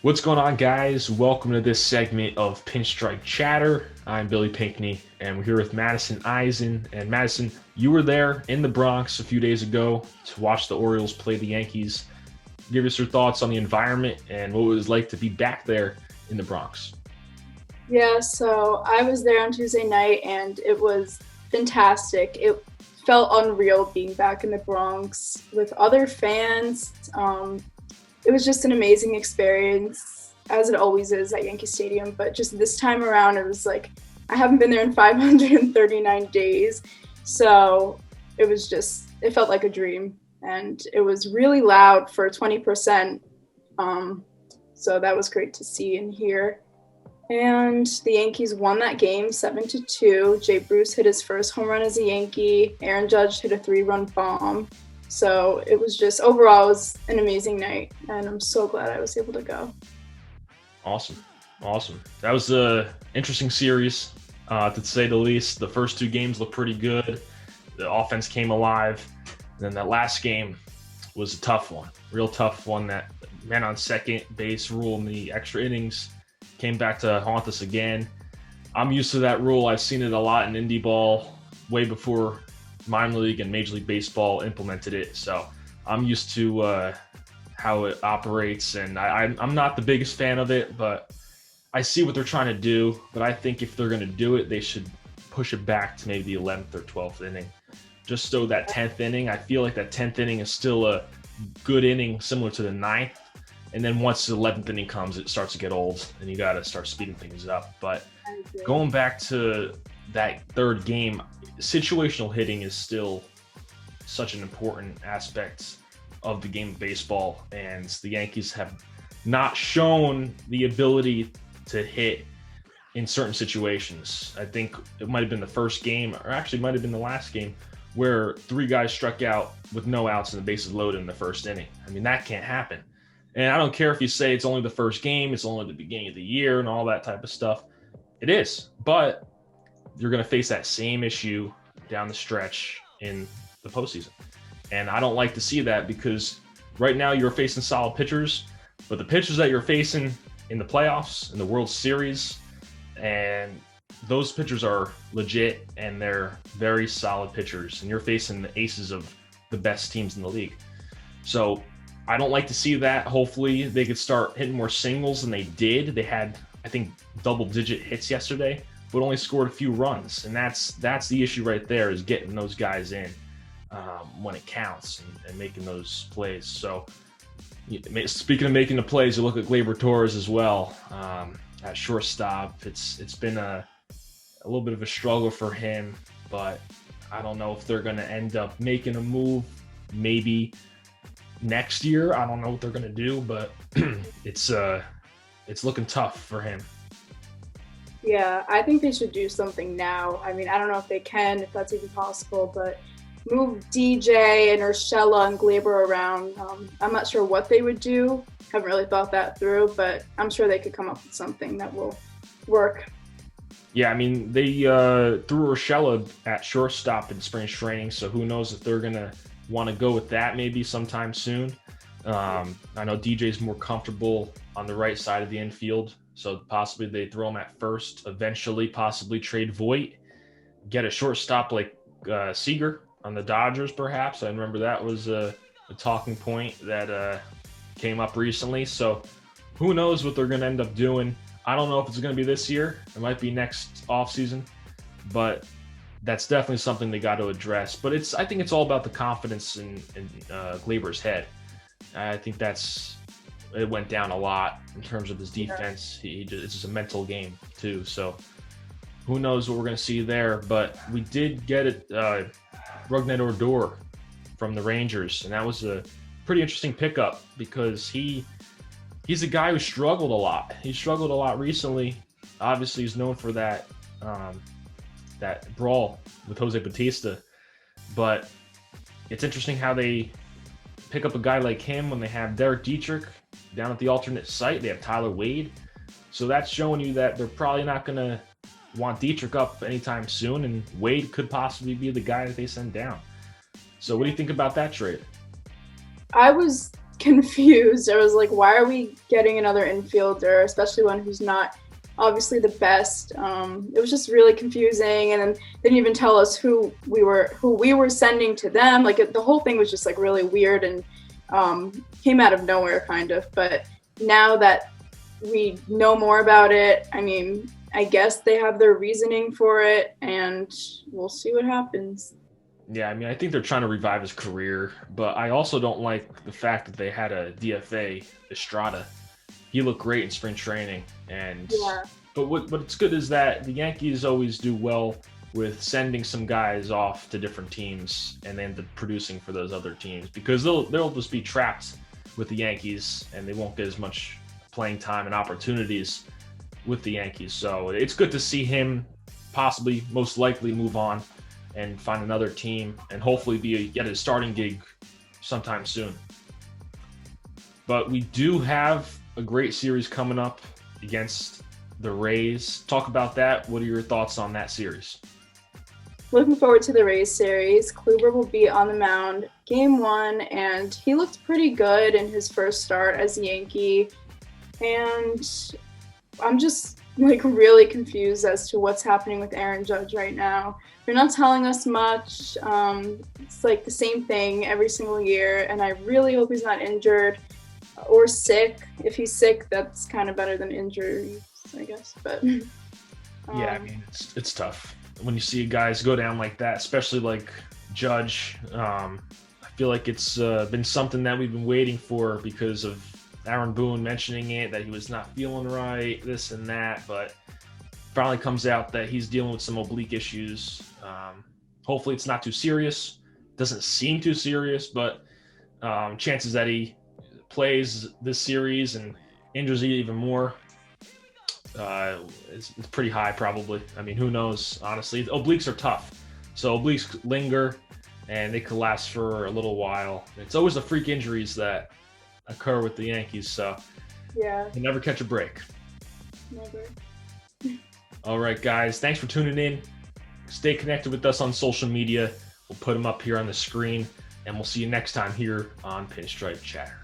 What's going on, guys? Welcome to this segment of Pinstripe Chatter. I'm Billy Pinckney, and we're here with Madyson Eisen. And Madyson, you were there in the Bronx a few days ago to watch the Orioles play the Yankees. Give us your thoughts on the environment and what it was like to be back there in the Bronx. Yeah, so I was there on Tuesday night and it was fantastic. It felt unreal being back in the Bronx with other fans. It was just an amazing experience, as it always is at Yankee Stadium. But just this time around, it was like I haven't been there in 539 days. So it felt like a dream. And it was really loud for 20%. So that was great to see and hear. And the Yankees won that game 7-2. Jay Bruce hit his first home run as a Yankee. Aaron Judge hit a 3-run bomb. So it was just overall it was an amazing night, and I'm so glad I was able to go. Awesome. Awesome. That was a interesting series, to say the least. The first two games looked pretty good. The offense came alive. And then that last game was a tough one, real tough one. That man on second base rule in the extra innings came back to haunt us again. I'm used to that rule. I've seen it a lot in indie ball way before minor league and Major League Baseball implemented it. So I'm used to how it operates, and I'm not the biggest fan of it, but I see what they're trying to do. But I think if they're going to do it, they should push it back to maybe the 11th or 12th inning. Just so that 10th inning, I feel like that 10th inning is still a good inning, similar to the ninth. And then once the 11th inning comes, it starts to get old, and you got to start speeding things up. But going back to that third game, situational hitting is still such an important aspect of the game of baseball, and the Yankees have not shown the ability to hit in certain situations. I think it might have been the first game, or actually might have been the last game, where three guys struck out with no outs and the bases loaded in the first inning. I mean, that can't happen. And I don't care if you say it's only the first game, it's only the beginning of the year and all that type of stuff. It is, but you're going to face that same issue down the stretch in the postseason. And I don't like to see that, because right now you're facing solid pitchers, but the pitchers that you're facing in the playoffs, in the World Series, and those pitchers are legit and they're very solid pitchers, and you're facing the aces of the best teams in the league. So I don't like to see that. Hopefully they could start hitting more singles than they did. They had, I think, double-digit hits yesterday, but only scored a few runs. And that's the issue right there, is getting those guys in when it counts and making those plays. So speaking of making the plays, you look at Gleyber Torres as well at shortstop. It's been a little bit of a struggle for him, but I don't know if they're going to end up making a move maybe next year. I don't know what they're going to do, but it's looking tough for him. Yeah, I think they should do something now. I mean, I don't know if they can, if that's even possible, but move DJ and Urshela and Glaber around. I'm not sure what they would do. Haven't really thought that through, but I'm sure they could come up with something that will work. Yeah, I mean, they threw Urshela at shortstop in spring training, so who knows if they're going to want to go with that maybe sometime soon. I know DJ's more comfortable on the right side of the infield, so possibly they throw him at first, eventually possibly trade Voit, get a shortstop like Seager on the Dodgers perhaps. I remember that was a talking point that came up recently. So who knows what they're going to end up doing. I don't know if it's going to be this year. It might be next offseason, but that's definitely something they got to address. But I think it's all about the confidence in Glaber's head. I think it went down a lot in terms of his defense. It's just a mental game too. So who knows what we're going to see there. But we did get it, Rougned Odor from the Rangers, and that was a pretty interesting pickup, because he's a guy who struggled a lot. He struggled a lot recently. Obviously, he's known for that brawl with Jose Bautista. But it's interesting how they pick up a guy like him when they have Derek Dietrich down at the alternate site. They have Tyler Wade. So that's showing you that they're probably not going to want Dietrich up anytime soon, and Wade could possibly be the guy that they send down. So what do you think about that trade? I was confused. I was like, why are we getting another infielder, especially one who's not obviously the best? It was just really confusing, and then they didn't even tell us who we were sending to them. Like the whole thing was just like really weird and came out of nowhere, kind of. But now that we know more about it, I mean, I guess they have their reasoning for it, and we'll see what happens. Yeah, I mean, I think they're trying to revive his career, but I also don't like the fact that they had a DFA, Estrada. He looked great in spring training, and Yeah. but what's good is that the Yankees always do well with sending some guys off to different teams and then producing for those other teams, because they'll just be trapped with the Yankees and they won't get as much playing time and opportunities with the Yankees. So it's good to see him possibly, most likely, move on and find another team and hopefully get a starting gig sometime soon. But we do have a great series coming up against the Rays. Talk about that. What are your thoughts on that series? Looking forward to the Rays series. Kluber will be on the mound game 1, and he looked pretty good in his first start as a Yankee. And I'm just like really confused as to what's happening with Aaron Judge right now. They're not telling us much. It's like the same thing every single year, and I really hope he's not injured or sick. If he's sick, that's kind of better than injuries, I guess. But yeah, I mean, it's tough when you see guys go down like that, especially like Judge. I feel like it's been something that we've been waiting for because of Aaron Boone mentioning it, that he was not feeling right, this and that, but finally comes out that he's dealing with some oblique issues. Hopefully it's not too serious. Doesn't seem too serious, but chances that he plays this series and injures it even more it's pretty high probably. I mean, who knows, honestly. Obliques are tough. So obliques linger and they could last for a little while. It's always the freak injuries that occur with the Yankees, so yeah, you never catch a break. never. All right, guys, thanks for tuning in. Stay connected with us on social media. We'll put them up here on the screen, and we'll see you next time here on Pinstripe Chatter.